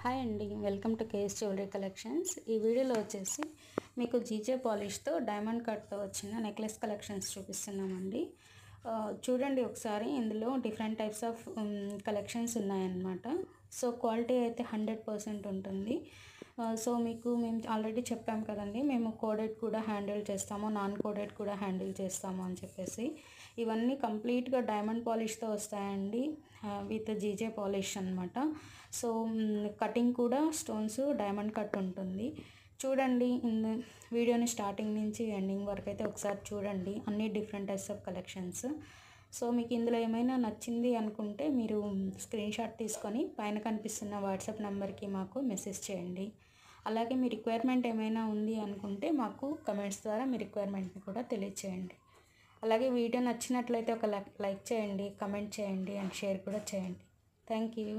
Hi అండి, welcome to KS jewellery collections. ఈ వీడియోలో వచ్చేసి మీకు జీజే పాలిష్తో డైమండ్ కట్తో వచ్చిన నెక్లెస్ కలెక్షన్స్ చూపిస్తున్నామండి. చూడండి ఒకసారి, ఇందులో డిఫరెంట్ టైప్స్ ఆఫ్ కలెక్షన్స్ ఉన్నాయన్నమాట. సో క్వాలిటీ అయితే 100% ఉంటుంది. సో మీకు మేము ఆల్రెడీ చెప్పాం కదండి, మేము కోడెడ్ కూడా హ్యాండిల్ చేస్తాము, నాన్ కోడెడ్ కూడా హ్యాండిల్ చేస్తాము అని చెప్పేసి. ఇవన్నీ కంప్లీట్గా డైమండ్ పాలిష్తో వస్తాయండి, విత్ జీజే పాలిష్ అనమాట. సో కటింగ్ కూడా స్టోన్స్ డైమండ్ కట్ ఉంటుంది. చూడండి, వీడియోని స్టార్టింగ్ నుంచి ఎండింగ్ వరకు అయితే ఒకసారి చూడండి, అన్ని different types of collections. So మీకు ఇందులో ఏమైనా నచ్చింది అనుకుంటే మీరు స్క్రీన్ షాట్ తీసుకొని పైన కనిపిస్తున్న వాట్సాప్ నెంబర్కి మాకు మెసేజ్ చేయండి. అలాగే మీ రిక్వైర్మెంట్ ఏమైనా ఉంది అనుకుంటే మాకు కమెంట్స్ ద్వారా మీ రిక్వైర్మెంట్ని కూడా తెలియచేయండి. అలాగే వీడియో నచ్చినట్లయితే ఒక లైక్ చేయండి, కమెంట్ చేయండి అండ్ షేర్ కూడా చేయండి. Thank you.